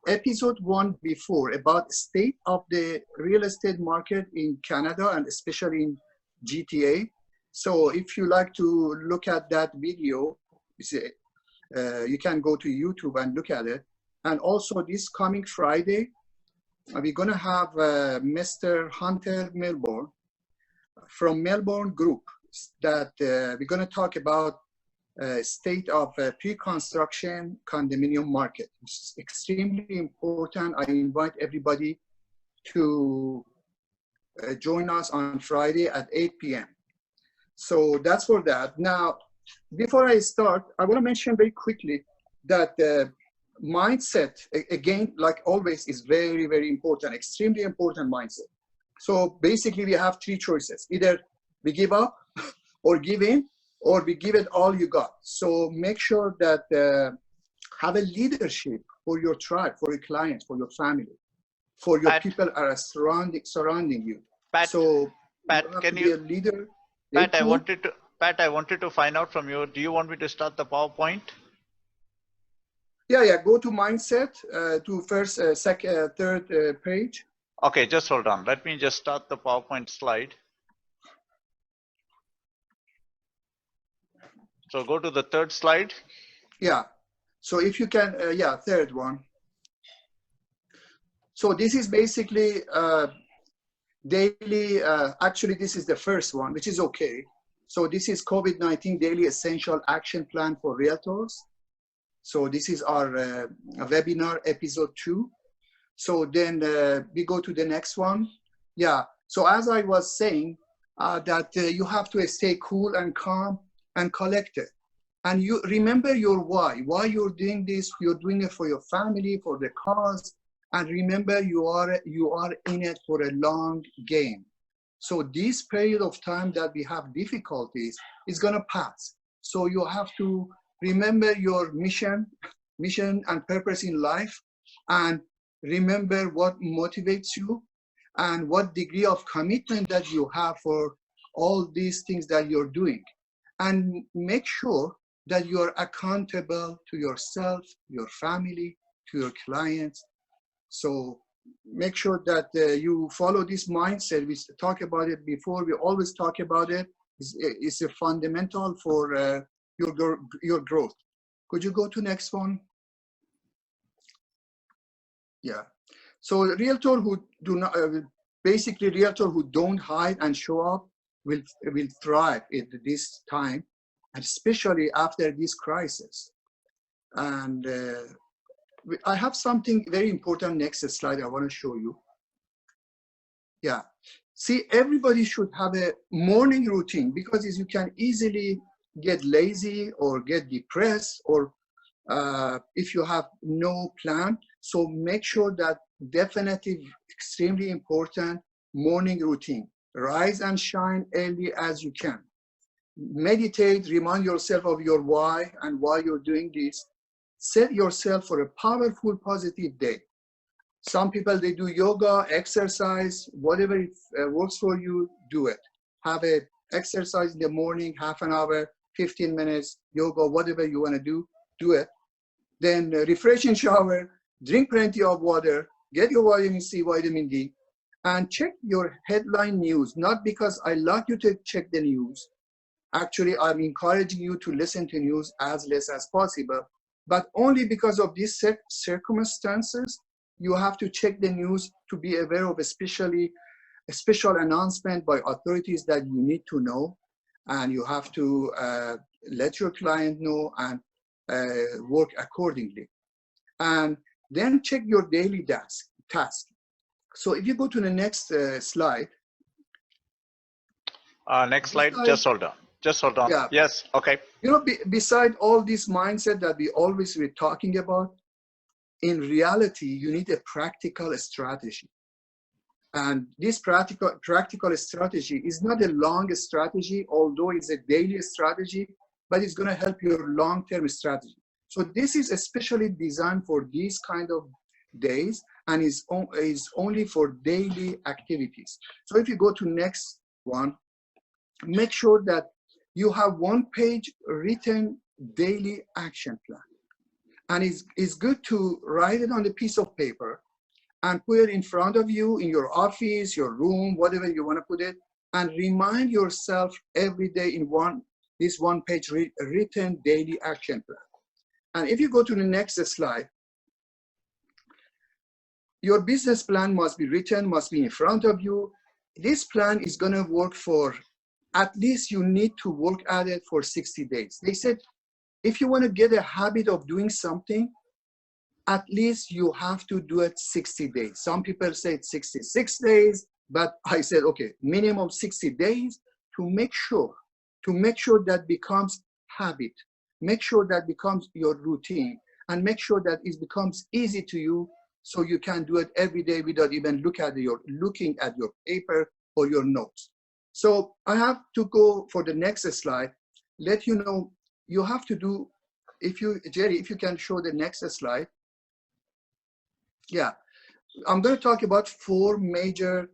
episode 1 before about state of the real estate market in Canada and especially in GTA. So if you like to look at that video, you can go to YouTube and look at it. And also this coming Friday, we're going to have Mr. Hunter Melbourne from Melbourne Group that we're going to talk about state of pre-construction condominium market. It's extremely important. I invite everybody to join us on Friday at 8 p.m. So that's for that. Now, before I start, I want to mention very quickly that mindset, again, like always, is very, very important, extremely important mindset. So basically, we have 3 choices. Either we give up or give in, or we give it all you got. So make sure that have a leadership for your tribe, for your clients, for your family, for your people are surrounding you. Pat, so Pat, you can be you? a leader. Pat, I wanted to find out from you. Do you want me to start the PowerPoint? Yeah. Go to mindset to first, second, third page. Okay, just hold on. Let me just start the PowerPoint slide. So go to the 3rd slide. Yeah. So if you can, yeah, 3rd one. So this is basically daily. Actually, this is the 1st one, which is okay. So this is COVID-19 Daily Essential Action Plan for Realtors. So this is our webinar episode 2. So then we go to the next one. Yeah. So as I was saying, that you have to stay cool and calm and collected. And you remember your why you're doing this. You're doing it for your family, for the cause. And remember, you are in it for a long game. So this period of time that we have difficulties is going to pass. So you have to remember your mission and purpose in life, and remember what motivates you and what degree of commitment that you have for all these things that you're doing. And make sure that you're accountable to yourself, your family, to your clients. So make sure that you follow this mindset. We talked about it before. We always talk about it. It's a fundamental for your growth. Could you go to next one? Yeah. So realtor who do not, basically realtor who don't hide and show up will thrive at this time, especially after this crisis. And I have something very important. Next slide I want to show you. Yeah. See, everybody should have a morning routine, because you can easily get lazy or get depressed, or if you have no plan. So make sure that definitely extremely important morning routine. Rise and shine early as you can. Meditate, remind yourself of your why and why you're doing this. Set yourself for a powerful, positive day. Some people, they do yoga, exercise, whatever works for you, do it. Have a exercise in the morning, half an hour, 15 minutes, yoga, whatever you want to do it. Then refreshing shower, drink plenty of water, get your vitamin C, vitamin D, and check your headline news. Not because I like you to check the news. Actually, I'm encouraging you to listen to news as less as possible, but only because of these circumstances, you have to check the news to be aware of a special announcement by authorities that you need to know, and you have to let your client know and work accordingly. And then check your daily task. So if you go to the next slide. Next slide, just hold on. Just hold on. Yeah. Yes, okay. You know, beside all this mindset that we're talking about, in reality, you need a practical strategy. And this practical strategy is not a long strategy, although it's a daily strategy, but it's going to help your long-term strategy. So this is especially designed for these kind of days, and is only for daily activities. So if you go to next one, make sure that you have 1-page written daily action plan. And it's good to write it on a piece of paper and put it in front of you in your office, your room, whatever you want to put it, and remind yourself every day in this one-page written daily action plan. And if you go to the next slide, your business plan must be written, must be in front of you. This plan is going to work for, at least you need to work at it for 60 days. They said, if you want to get a habit of doing something, at least you have to do it 60 days. Some people say it's 66 days, but I said, okay, minimum 60 days to make sure that becomes habit, make sure that becomes your routine, and make sure that it becomes easy to you so you can do it every day without even looking at your paper or your notes. So I have to go for the next slide, let you know you have to do, Jerry, if you can show the next slide. Yeah, I'm going to talk about 4 major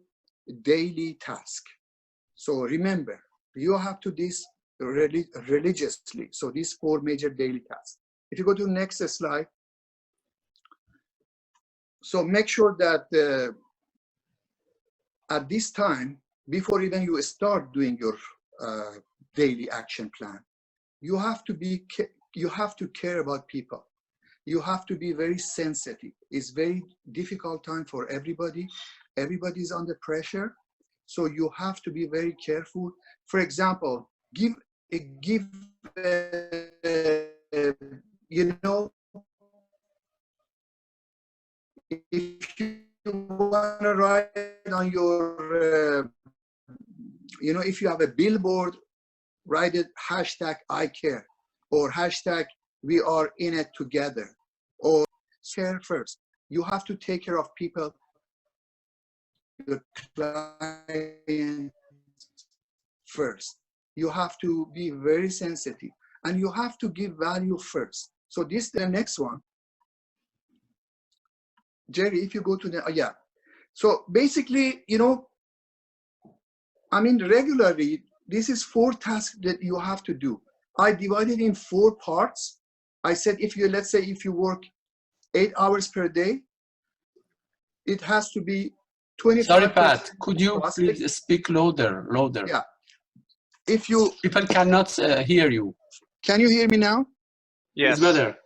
daily tasks. So remember, you have to do this religiously. So these 4 major daily tasks. If you go to the next slide, so make sure that at this time, before even you start doing your daily action plan, you have to care about people. You have to be very sensitive. It's very difficult time for everybody. Everybody's under pressure. So you have to be very careful. For example, you know, if you want to write on your, if you have a billboard, write it #I care or #we are in it together, or care first. You have to take care of people, your clients first. You have to be very sensitive and you have to give value first. So this, the next one. Jerry, if you go to the, yeah. So basically, regularly, this is 4 tasks that you have to do. I divided in 4 parts. I said, let's say if you work 8 hours per day, it has to be 25%. Sorry, Pat, could you please speak louder? Yeah. People cannot hear you. Can you hear me now? Yes. It's better.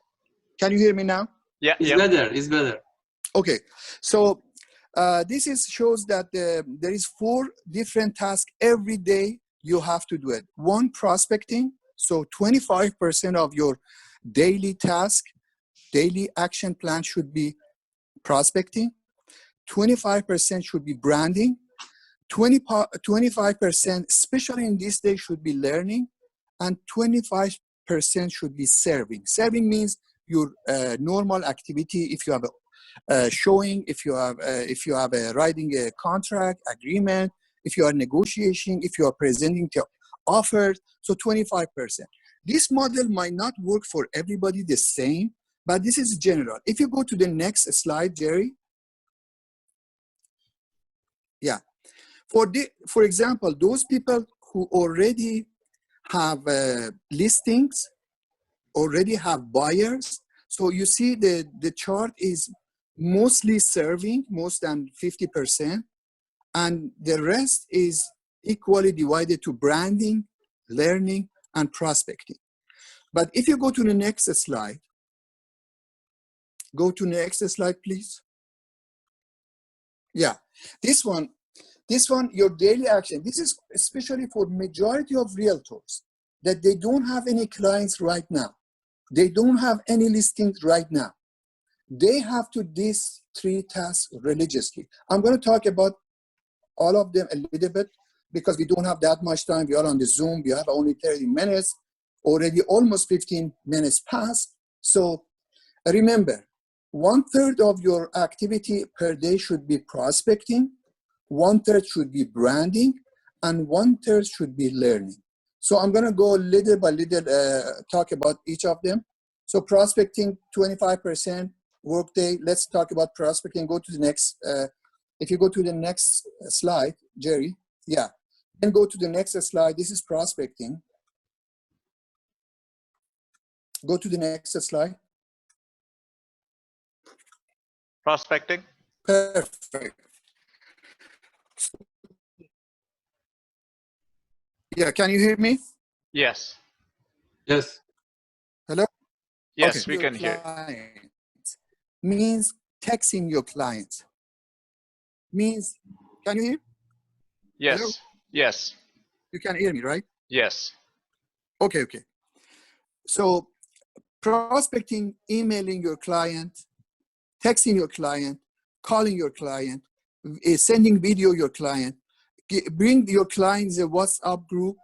Can you hear me now? Yeah. It's better. Okay. So this shows that there is 4 different tasks every day you have to do it. 1, prospecting. So 25% of your daily task, daily action plan should be prospecting. 25% should be branding. 25%, especially in this day, should be learning. And 25% should be serving. Serving means your normal activity. If you have a showing, if you have a writing a contract, agreement, if you are negotiating, if you are presenting the offers, so 25%. This model might not work for everybody the same, but this is general. If you go to the next slide, Jerry. Yeah. For example, those people who already have listings, already have buyers. So you see the chart is mostly serving, most than 50%, and the rest is equally divided to branding, learning, and prospecting. But if you go to the next slide, go to the next slide, please. Yeah, this one, your daily action. This is especially for majority of realtors that they don't have any clients right now. They don't have any listings right now. They have to do these 3 tasks religiously. I'm going to talk about all of them a little bit because we don't have that much time. We are on the Zoom. We have only 30 minutes. Already almost 15 minutes past. So remember, 1/3 of your activity per day should be prospecting, 1/3 should be branding, and 1/3 should be learning. So I'm going to go little by little, talk about each of them. So prospecting, 25% workday. Let's talk about prospecting. Go to the next. If you go to the next slide, Jerry. Yeah. Then go to the next slide. This is prospecting. Go to the next slide. Prospecting? Perfect. Yeah, can you hear me? Yes. Yes. Hello? Yes, Okay. we can hear. Clients means texting your clients. Means, can you hear? Yes. Hello? Yes. You can hear me, right? Yes. Okay, okay. So prospecting, emailing your client, texting your client, calling your client, sending video your client, bring your clients a WhatsApp group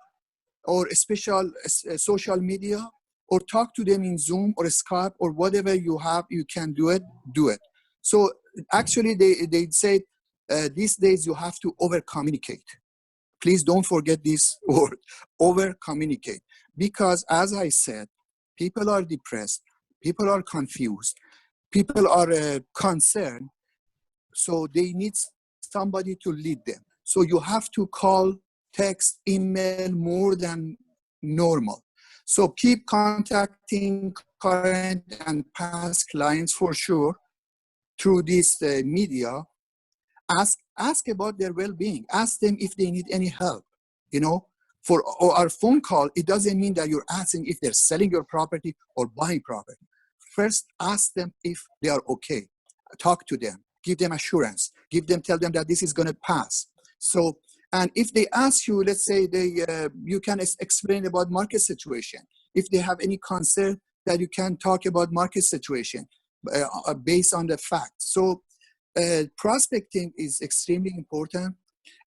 or a special social media, or talk to them in Zoom or Skype or whatever you have, you can do it, do it. So actually they said these days you have to over communicate. Please don't forget this word, over communicate. Because as I said, people are depressed, people are confused, people are concerned, so they need somebody to lead them. So you have to call, text, email more than normal. So keep contacting current and past clients for sure through this media. Ask about their well-being. Ask them if they need any help. You know, for our phone call, it doesn't mean that you're asking if they're selling your property or buying property. First, ask them if they are okay. Talk to them. Give them assurance. Tell them that this is going to pass. So, and if they ask you, let's say you can explain about market situation. If they have any concern, that you can talk about market situation based on the facts. So prospecting is extremely important.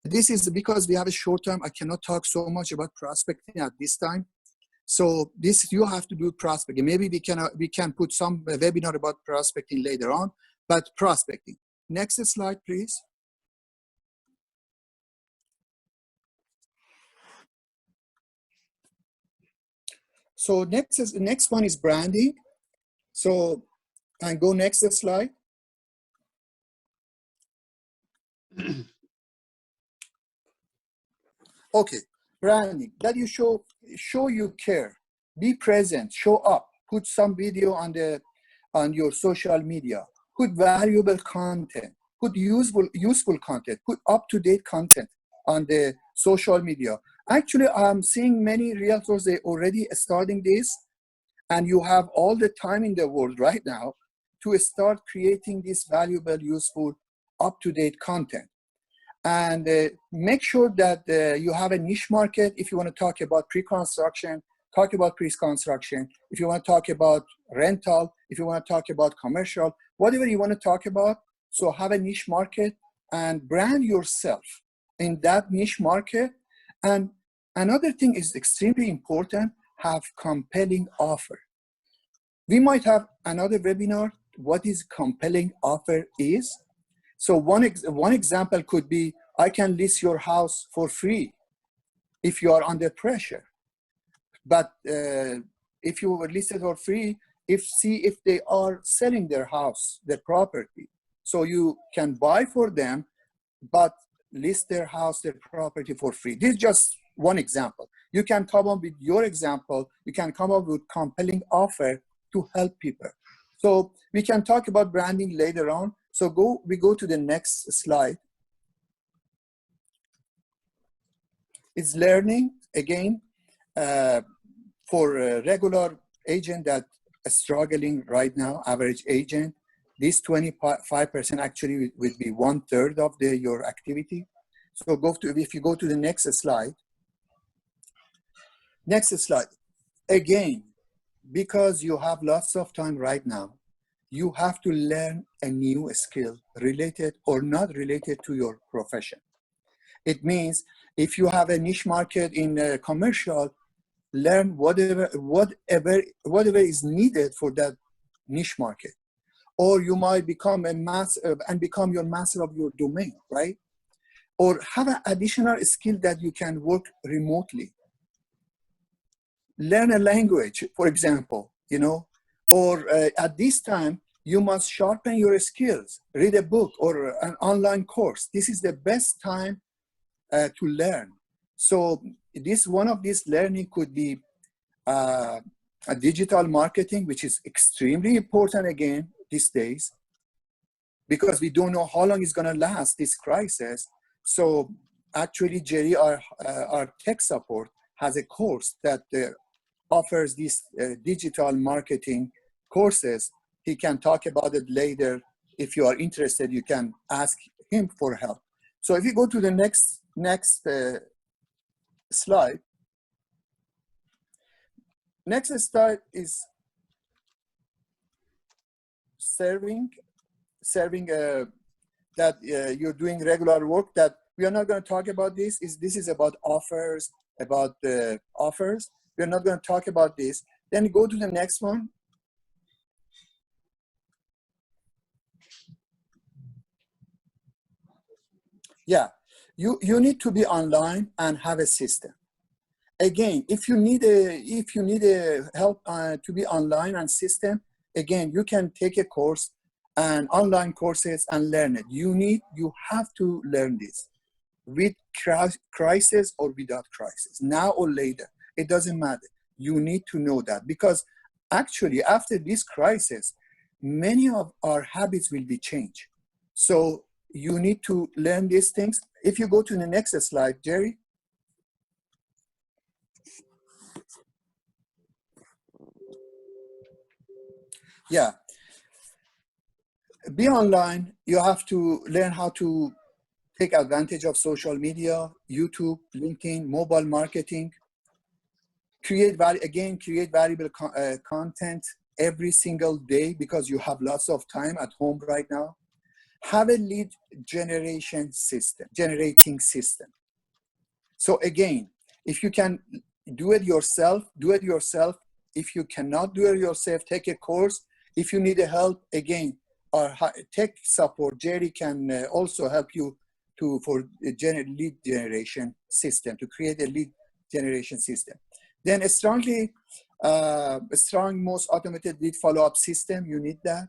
This is because we have a short time. I cannot talk so much about prospecting at this time. So this, you have to do prospecting. Maybe we can put some webinar about prospecting later on, but prospecting. Next slide, please. So next one is branding. So, and go next slide. Okay, branding, that you show you care, be present, show up, put some video on your social media, put valuable content, put useful content, put up-to-date content on the social media. Actually, I'm seeing many realtors, they already starting this, and you have all the time in the world right now to start creating this valuable, useful, up-to-date content. And make sure that you have a niche market. If you want to talk about pre-construction, talk about pre-construction. If you want to talk about rental, if you want to talk about commercial, whatever you want to talk about. So have a niche market and brand yourself in that niche market. And another thing is extremely important, have compelling offer. We might have another webinar, what is compelling offer is. So one example could be, I can list your house for free if you are under pressure. But if you were listed for free, see if they are selling their house, their property. So you can buy for them, but list their house, their property for free. This is just one example. You can come up with your example. You can come up with compelling offer to help people. So we can talk about branding later on. So we go to the next slide. It's learning, again, for a regular agent that is struggling right now, average agent, this 25% actually would be 1/3 of your activity. So if you go to the next slide. Next slide. Again, because you have lots of time right now, you have to learn a new skill related or not related to your profession. It means if you have a niche market in commercial, learn whatever is needed for that niche market. Or you might become become your master of your domain, right? Or have an additional skill that you can work remotely. Learn a language, for example, or at this time, you must sharpen your skills, read a book or an online course. This is the best time to learn. So one of these learning could be a digital marketing, which is extremely important again these days. because we don't know how long it's going to last, this crisis. So actually, Jerry, our tech support, has a course that offers these digital marketing courses. He can talk about it later. If you are interested, you can ask him for help. So if you go to the next slide. Next slide is serving that you're doing regular work. That we are not going to talk about this. This is about offers, about the offers. We're not going to talk about this. Then go to the next one. Yeah, you need to be online and have a system. Again, if you need a help to be online and system, again, you can take a course and online courses and learn it. You have to learn this with crisis or without crisis, now or later. It doesn't matter. You need to know that, because actually after this crisis, many of our habits will be changed. So you need to learn these things. If you go to the next slide, Jerry. Yeah. Be online. You have to learn how to take advantage of social media, YouTube, LinkedIn, mobile marketing. Create valuable content every single day, because you have lots of time at home right now. Have a lead generating system. So again, if you can do it yourself, do it yourself. If you cannot do it yourself, take a course. If you need help, again, our tech support, Jerry, can also help you for a lead generation system, to create a lead generation system. Then a strong, most automated lead follow-up system, you need that.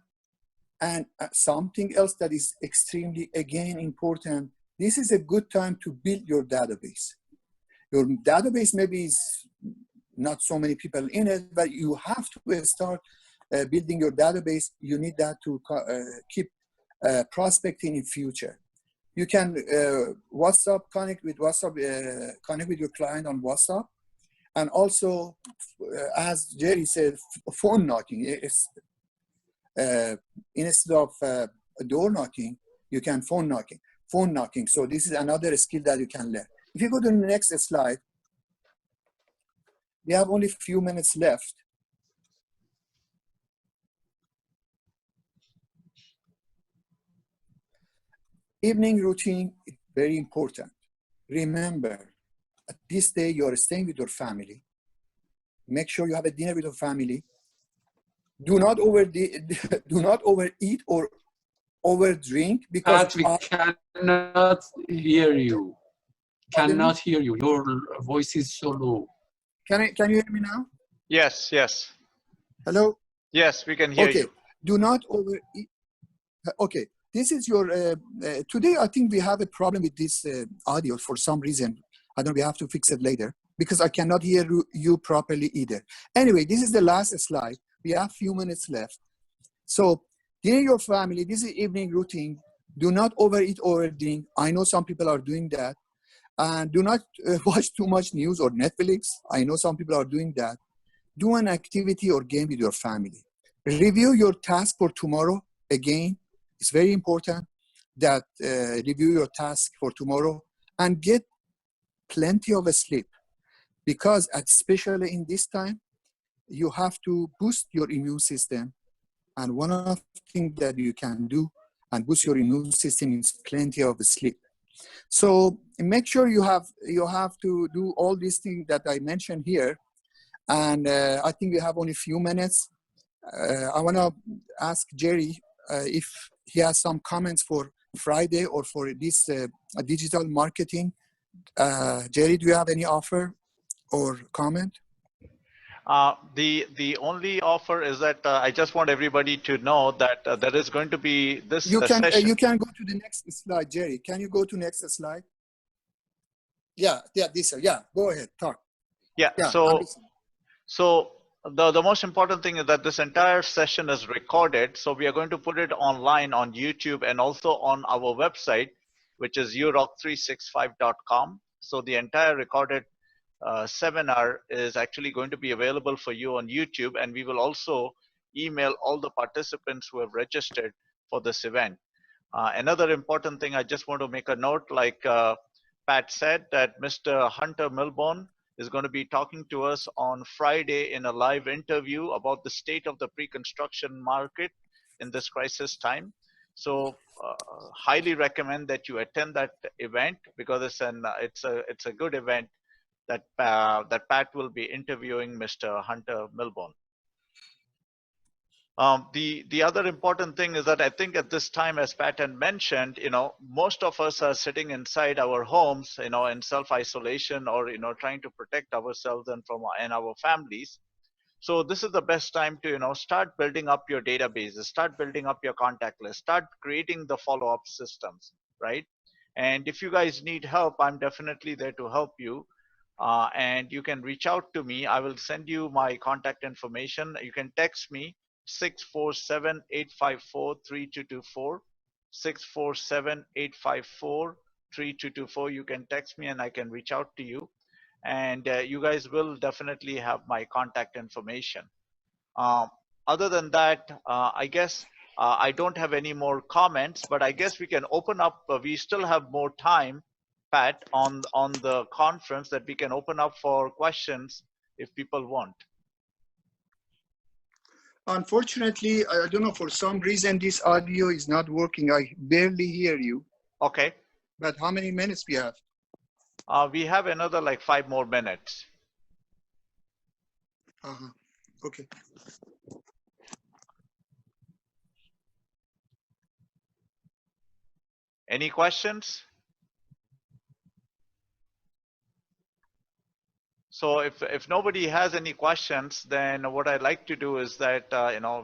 And something else that is extremely, again, important, this is a good time to build your database. Your database maybe is not so many people in it, but you have to start building your database. You need that to keep prospecting in future. You can connect with your client on WhatsApp. And also, as Jerry said, phone knocking. Instead of door knocking, you can phone knocking. So this is another skill that you can learn. If you go to the next slide, we have only a few minutes left. Evening routine is very important. Remember, at this day, you are staying with your family. Make sure you have a dinner with your family. Do not overeat or overdrink, because we cannot hear you. Cannot hear you. Your voice is so low. Can you hear me now? Yes. Hello? Yes, we can hear you. Do not overeat. Okay. This is your, today I think we have a problem with this audio for some reason. I don't know, we have to fix it later, because I cannot hear you properly either. Anyway, this is the last slide. We have a few minutes left. So, dinner your family, this is evening routine. Do not overeat, overdrink. I know some people are doing that. And do not watch too much news or Netflix. I know some people are doing that. Do an activity or game with your family. Review your task for tomorrow. Again, it's very important that review your task for tomorrow and get plenty of sleep, because especially in this time, you have to boost your immune system. And one of the things that you can do and boost your immune system is plenty of sleep. So make sure you have to do all these things that I mentioned here. And I think we have only a few minutes. I want to ask Jerry if he has some comments for Friday or for this digital marketing. Jerry, do you have any offer or comment? The only offer is that I just want everybody to know that there is going to be this session. You can go to the next slide, Jerry. Can you go to next slide? Yeah, this. Yeah, go ahead, talk. Yeah. So The most important thing is that this entire session is recorded, so we are going to put it online on YouTube and also on our website, which is urock365.com. So the entire recorded seminar is actually going to be available for you on YouTube, and we will also email all the participants who have registered for this event. Another important thing, I just want to make a note, like Pat said, that Mr. Hunter Milbourne is going to be talking to us on Friday in a live interview about the state of the pre-construction market in this crisis time. So highly recommend that you attend that event, because it's a good event that that Pat will be interviewing Mr. Hunter Milbourne. The other important thing is that I think at this time, as Pat had mentioned, most of us are sitting inside our homes, in self-isolation, or trying to protect ourselves and our families. So this is the best time to start building up your databases, start building up your contact list, start creating the follow-up systems, right? And if you guys need help, I'm definitely there to help you. And you can reach out to me. I will send you my contact information. You can text me 647-854-3224, 647-854-3224. You can text me and I can reach out to you, and you guys will definitely have my contact information. Other than that, I guess I don't have any more comments, but I guess we can open up. We still have more time, Pat, on the conference, that we can open up for questions if people want. Unfortunately, I don't know, for some reason this audio is not working. I barely hear you. Okay. But how many minutes we have? We have another like 5 more minutes. Okay. Any questions? So if nobody has any questions, then what I'd like to do is that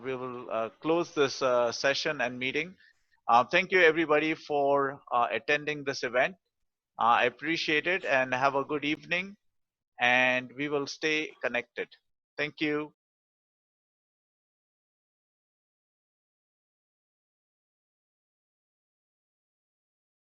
we will close this session and meeting. Thank you everybody for attending this event. I appreciate it, and have a good evening, and we will stay connected. Thank you.